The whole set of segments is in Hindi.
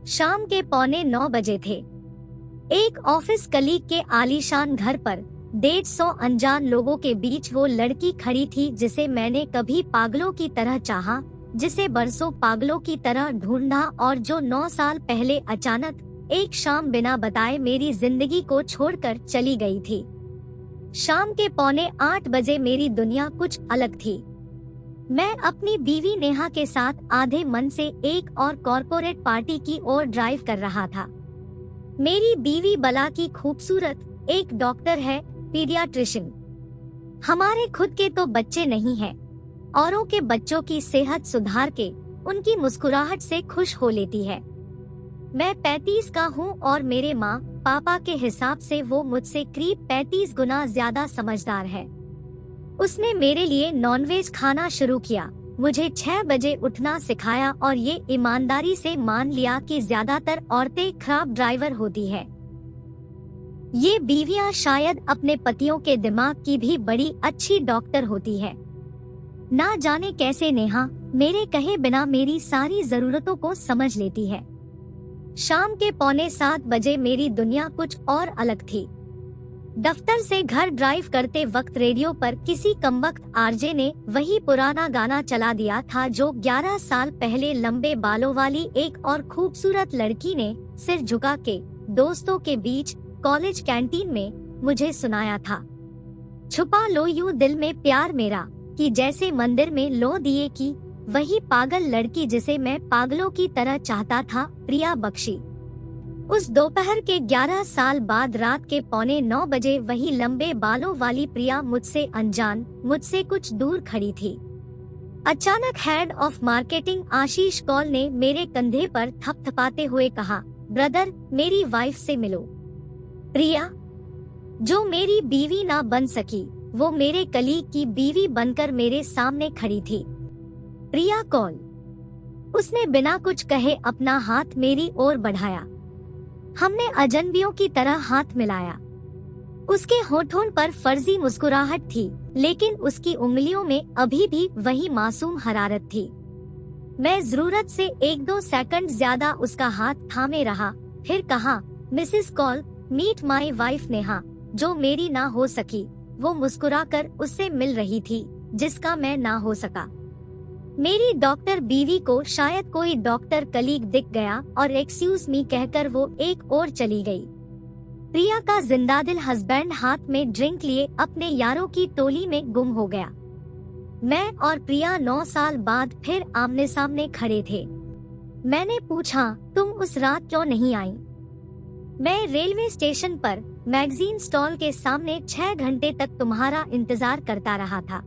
शाम के 8:45 थे। एक ऑफिस कलीग के आलीशान घर पर 150 अनजान लोगों के बीच वो लड़की खड़ी थी जिसे मैंने कभी पागलों की तरह चाहा, जिसे बरसों पागलों की तरह ढूंढा और जो 9 साल पहले अचानक एक शाम बिना बताए मेरी जिंदगी को छोड़कर चली गई थी। शाम के 7:45 बजे मेरी दुनिया कुछ अलग थी। मैं अपनी बीवी नेहा के साथ आधे मन से एक और कॉर्पोरेट पार्टी की ओर ड्राइव कर रहा था। मेरी बीवी बला की खूबसूरत, एक डॉक्टर है, पीडियाट्रिशियन। हमारे खुद के तो बच्चे नहीं हैं, औरों के बच्चों की सेहत सुधार के उनकी मुस्कुराहट से खुश हो लेती है। मैं 35 का हूँ और मेरे माँ पापा के हिसाब से वो मुझसे करीब 35 गुना ज्यादा समझदार है। उसने मेरे लिए नॉनवेज खाना शुरू किया, मुझे 6 बजे उठना सिखाया और ये ईमानदारी से मान लिया कि ज्यादातर औरतें खराब ड्राइवर होती है। ये बीवियां शायद अपने पतियों के दिमाग की भी बड़ी अच्छी डॉक्टर होती है। ना जाने कैसे नेहा मेरे कहे बिना मेरी सारी जरूरतों को समझ लेती है। शाम के 6:45 बजे मेरी दुनिया कुछ और अलग थी। दफ्तर से घर ड्राइव करते वक्त रेडियो पर किसी कमबख्त आरजे ने वही पुराना गाना चला दिया था जो 11 साल पहले लंबे बालों वाली एक और खूबसूरत लड़की ने सिर झुका के दोस्तों के बीच कॉलेज कैंटीन में मुझे सुनाया था। छुपा लो यूं दिल में प्यार मेरा, कि जैसे मंदिर में लो दिए की वही पागल लड़की जिसे मैं पागलों की तरह चाहता था, प्रिया बख्शी। उस दोपहर के 11 साल बाद रात के 8:45 बजे वही लंबे बालों वाली प्रिया मुझसे अनजान, मुझसे कुछ दूर खड़ी थी। अचानक हेड ऑफ मार्केटिंग आशीष कौल ने मेरे कंधे पर थपथपाते हुए कहा, ब्रदर मेरी वाइफ से मिलो। प्रिया, जो मेरी बीवी ना बन सकी, वो मेरे कलीग की बीवी बनकर मेरे सामने खड़ी थी। प्रिया कौल। उसने बिना कुछ कहे अपना हाथ मेरी ओर बढ़ाया। हमने अजनबियों की तरह हाथ मिलाया। उसके होठों पर फर्जी मुस्कुराहट थी, लेकिन उसकी उंगलियों में अभी भी वही मासूम हरारत थी। मैं जरूरत से 1-2 सेकंड ज्यादा उसका हाथ थामे रहा, फिर कहा, Mrs Kaul, meet my wife Neha, जो मेरी ना हो सकी। वो मुस्कुराकर उससे मिल रही थी, जिसका मैं ना हो सका। मेरी डॉक्टर बीवी को शायद कोई डॉक्टर कलीग दिख गया और एक्सक्यूज मी कहकर वो एक और चली गई। प्रिया का जिंदादिल हस्बैंड हाथ में ड्रिंक लिए अपने यारों की टोली में गुम हो गया। मैं और प्रिया 9 साल बाद फिर आमने सामने खड़े थे। मैंने पूछा, तुम उस रात क्यों नहीं आई? मैं रेलवे स्टेशन पर मैगजीन स्टॉल के सामने 6 घंटे तक तुम्हारा इंतजार करता रहा था।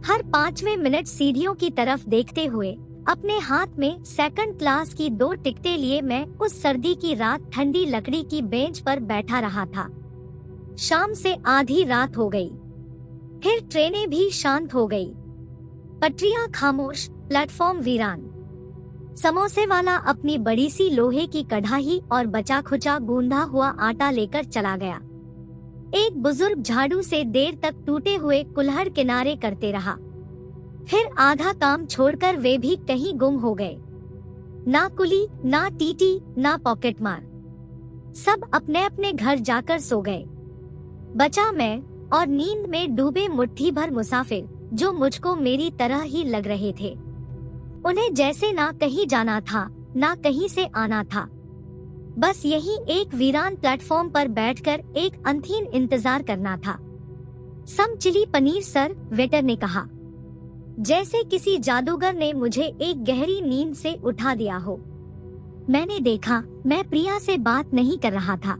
हर 5वें मिनट सीढ़ियों की तरफ देखते हुए अपने हाथ में सेकंड क्लास की 2 टिकटें लिए मैं उस सर्दी की रात ठंडी लकड़ी की बेंच पर बैठा रहा था। शाम से आधी रात हो गई। फिर ट्रेनें भी शांत हो गई। पटरियां खामोश, प्लेटफॉर्म वीरान। समोसे वाला अपनी बड़ी सी लोहे की कढ़ाई और बचा खुचा गूंधा हुआ आटा लेकर चला गया। एक बुजुर्ग झाड़ू से देर तक टूटे हुए कुल्हड़ किनारे करते रहा। फिर आधा काम छोड़कर वे भी कहीं गुम हो गए। ना कुली, ना टीटी, ना पॉकेटमार। सब अपने अपने घर जाकर सो गए। बचा मैं और नींद में डूबे मुट्ठी भर मुसाफिर, जो मुझको मेरी तरह ही लग रहे थे। उन्हें जैसे ना कहीं जाना था, ना कहीं से आना था। बस यही एक वीरान प्लेटफॉर्म पर बैठकर एक अनथीन इंतजार करना था। सम चिली पनीर सर, वेटर ने कहा। जैसे किसी जादूगर ने मुझे एक गहरी नींद से उठा दिया हो। मैंने देखा, मैं प्रिया से बात नहीं कर रहा था।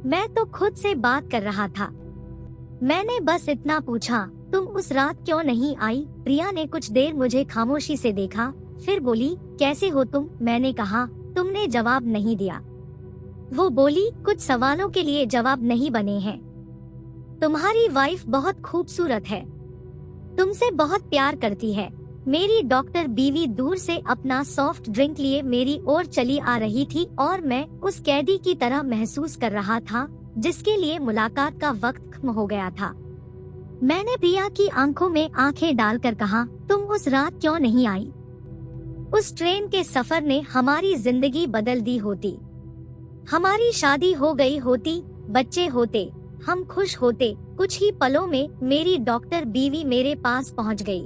मैं तो खुद से बात कर रहा था। मैंने बस इतना पूछा, तुम उस रात क्यों नहीं आई? प्रिया ने कुछ देर मुझे खामोशी से देखा, फिर बोली, कैसे हो तुम? मैंने कहा, तुमने जवाब नहीं दिया। वो बोली, कुछ सवालों के लिए जवाब नहीं बने हैं। तुम्हारी वाइफ बहुत खूबसूरत है, तुमसे बहुत प्यार करती है। मेरी डॉक्टर बीवी दूर से अपना सॉफ्ट ड्रिंक लिए मेरी ओर चली आ रही थी और मैं उस कैदी की तरह महसूस कर रहा था जिसके लिए मुलाकात का वक्त खत्म हो गया था। मैंने प्रिया की आंखों में आंखें डालकर कहा, तुम उस रात क्यों नहीं आई? उस ट्रेन के सफर ने हमारी जिंदगी बदल दी होती। हमारी शादी हो गई होती, बच्चे होते, हम खुश होते। कुछ ही पलों में मेरी डॉक्टर बीवी मेरे पास पहुंच गई।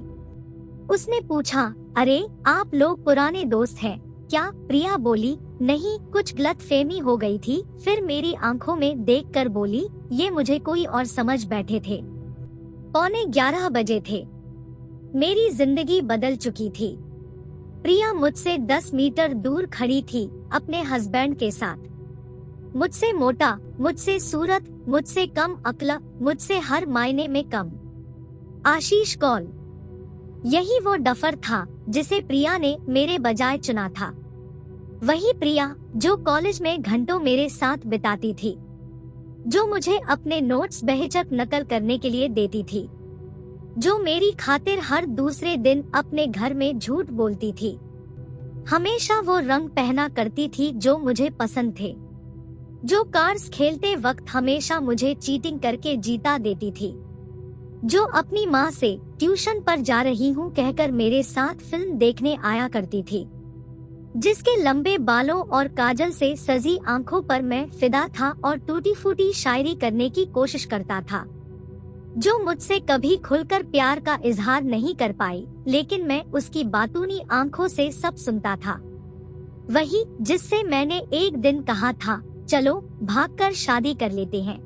उसने पूछा, अरे आप लोग पुराने दोस्त हैं क्या? प्रिया बोली, नहीं, कुछ गलतफहमी हो गई थी। फिर मेरी आंखों में देखकर बोली, ये मुझे कोई और समझ बैठे थे। 11:15 बजे थे। मेरी जिंदगी बदल चुकी थी। प्रिया मुझसे 10 मीटर दूर खड़ी थी, अपने हस्बैंड के साथ। मुझसे मोटा, मुझसे सूरत, मुझसे कम अक्ल, मुझसे हर मायने में कम। आशीष कौल, यही वो डफर था जिसे प्रिया ने मेरे बजाय चुना था। वही प्रिया जो कॉलेज में घंटों मेरे साथ बिताती थी, जो मुझे अपने नोट्स बेहिचक नकल करने के लिए देती थी, जो मेरी खातिर हर दूसरे दिन अपने घर में झूठ बोलती थी। हमेशा वो रंग पहना करती थी जो मुझे पसंद थे, जो कार्ड्स खेलते वक्त हमेशा मुझे चीटिंग करके जीता देती थी, जो अपनी माँ से ट्यूशन पर जा रही हूँ कहकर मेरे साथ फिल्म देखने आया करती थी, जिसके लंबे बालों और काजल से सजी आंखों पर मैं फिदा था और टूटी फूटी शायरी करने की कोशिश करता था, जो मुझसे कभी खुलकर प्यार का इजहार नहीं कर पाई, लेकिन मैं उसकी बातूनी आंखों से सब सुनता था। वही जिससे मैंने एक दिन कहा था, चलो भागकर शादी कर लेते हैं।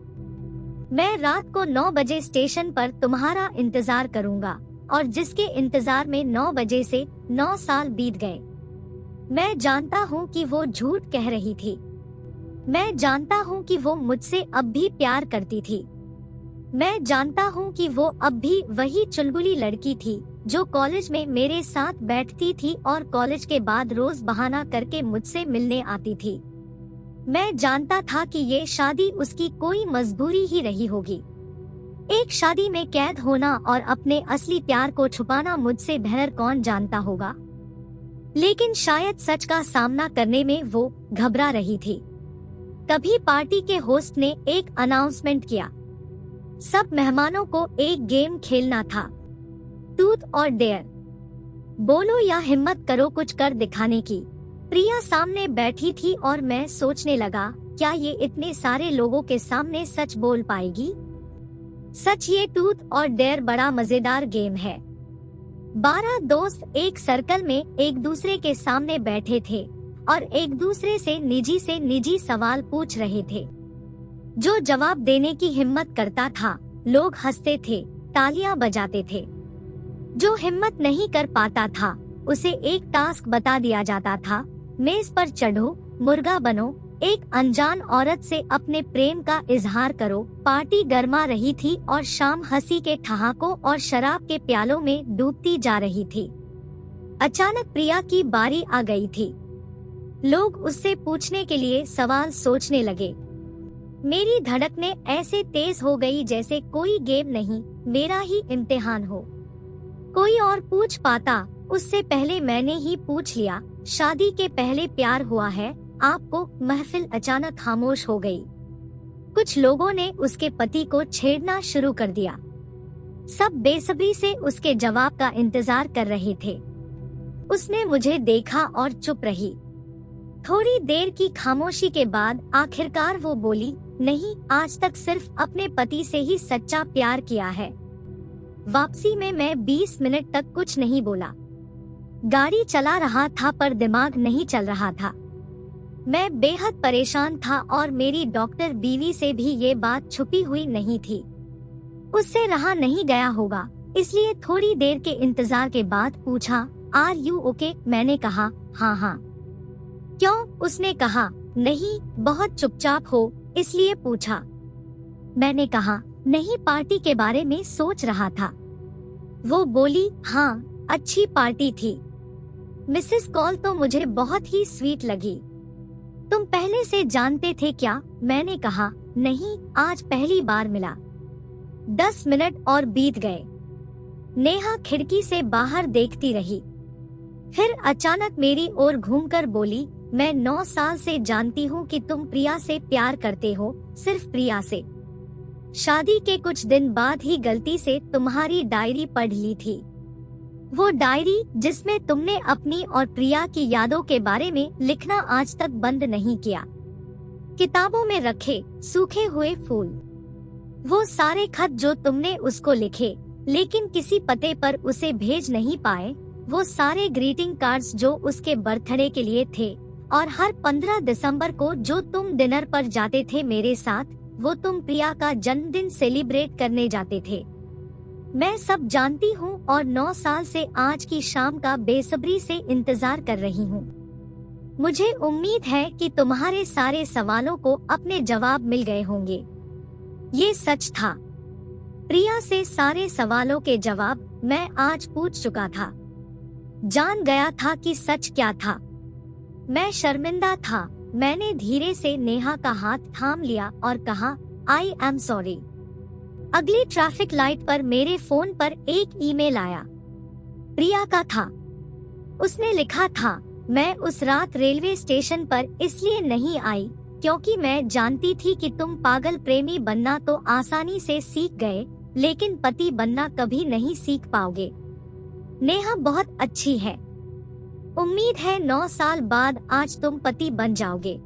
मैं रात को 9 बजे स्टेशन पर तुम्हारा इंतजार करूंगा, और जिसके इंतजार में 9 बजे से 9 साल बीत गए। मैं जानता हूँ कि वो झूठ कह रही थी। मैं जानता हूँ कि वो मुझसे अब भी प्यार करती थी। मैं जानता हूँ कि वो अब भी वही चुलबुली लड़की थी जो कॉलेज में मेरे साथ बैठती थी और कॉलेज के बाद रोज बहाना करके मुझसे मिलने आती थी। मैं जानता था कि ये शादी उसकी कोई मजबूरी ही रही होगी। एक शादी में कैद होना और अपने असली प्यार को छुपाना मुझसे बेहतर कौन जानता होगा। लेकिन शायद सच का सामना करने में वो घबरा रही थी। तभी पार्टी के होस्ट ने एक अनाउंसमेंट किया। सब मेहमानों को एक गेम खेलना था, ट्रूथ और डेयर। बोलो या हिम्मत करो कुछ कर दिखाने की। प्रिया सामने बैठी थी और मैं सोचने लगा, क्या ये इतने सारे लोगों के सामने सच बोल पाएगी? सच ये ट्रूथ और डेयर बड़ा मजेदार गेम है। 12 दोस्त एक सर्कल में एक दूसरे के सामने बैठे थे और एक दूसरे से निजी सवाल पूछ रहे थे। जो जवाब देने की हिम्मत करता था, लोग हंसते थे, तालियां बजाते थे। जो हिम्मत नहीं कर पाता था, उसे एक टास्क बता दिया जाता था, मेज पर चढ़ो, मुर्गा बनो, एक अनजान औरत से अपने प्रेम का इजहार करो। पार्टी गर्मा रही थी और शाम हंसी के ठहाकों और शराब के प्यालों में डूबती जा रही थी। अचानक प्रिया की बारी आ गई थी। लोग उससे पूछने के लिए सवाल सोचने लगे। मेरी धड़कनें ऐसे तेज हो गई जैसे कोई गेम नहीं, मेरा ही इम्तिहान हो। कोई और पूछ पाता, उससे पहले मैंने ही पूछ लिया। शादी के पहले प्यार हुआ है आपको? महफिल अचानक खामोश हो गई। कुछ लोगों ने उसके पति को छेड़ना शुरू कर दिया। सब बेसब्री से उसके जवाब का इंतजार कर रहे थे। उसने मुझे देखा और चुप रही। थोड़ी देर की खामोशी के बाद आखिरकार वो बोली, नहीं, आज तक सिर्फ अपने पति से ही सच्चा प्यार किया है। वापसी में मैं 20 मिनट तक कुछ नहीं बोला। गाड़ी चला रहा था पर दिमाग नहीं चल रहा था। मैं बेहद परेशान था और मेरी डॉक्टर बीवी से भी ये बात छुपी हुई नहीं थी। उससे रहा नहीं गया होगा, इसलिए थोड़ी देर के इंतजार के बाद पूछा, आर यू ओके? मैंने कहा, हाँ हाँ। क्यों? उसने कहा, नहीं, बहुत चुपचाप हो इसलिए पूछा। मैंने कहा, नहीं, पार्टी के बारे में सोच रहा था। वो बोली, हाँ, अच्छी पार्टी थी। मिसेस कॉल तो मुझे बहुत ही स्वीट लगी। तुम पहले से जानते थे क्या? मैंने कहा, नहीं, आज पहली बार मिला। 10 मिनट और बीत गए। नेहा खिड़की से बाहर देखती रही। फिर अचानक मेरी ओर घूमकर बोली, मैं 9 साल से जानती हूँ कि तुम प्रिया से प्यार करते हो, सिर्फ प्रिया से। शादी के कुछ दिन बाद ही गलती से तुम्हारी डायरी पढ़ ली थी। वो डायरी जिसमें तुमने अपनी और प्रिया की यादों के बारे में लिखना आज तक बंद नहीं किया। किताबों में रखे सूखे हुए फूल, वो सारे खत जो तुमने उसको लिखे लेकिन किसी पते पर उसे भेज नहीं पाए, वो सारे ग्रीटिंग कार्ड्स जो उसके बर्थडे के लिए थे, और हर 15 दिसंबर को जो तुम डिनर पर जाते थे मेरे साथ, वो तुम प्रिया का जन्मदिन सेलिब्रेट करने जाते थे। मैं सब जानती हूँ और 9 साल से आज की शाम का बेसब्री से इंतजार कर रही हूँ। मुझे उम्मीद है कि तुम्हारे सारे सवालों को अपने जवाब मिल गए होंगे। ये सच था। प्रिया से सारे सवालों के जवाब मैं आज पूछ चुका था। जान गया था कि सच क्या था। मैं शर्मिंदा था। मैंने धीरे से नेहा का हाथ थाम लिया और कहा, आई एम सॉरी। अगली ट्रैफिक लाइट पर मेरे फोन पर एक ईमेल आया। प्रिया का था। उसने लिखा था, मैं उस रात रेलवे स्टेशन पर इसलिए नहीं आई क्योंकि मैं जानती थी कि तुम पागल प्रेमी बनना तो आसानी से सीख गए, लेकिन पति बनना कभी नहीं सीख पाओगे। नेहा बहुत अच्छी है। उम्मीद है 9 साल बाद आज तुम पति बन जाओगे।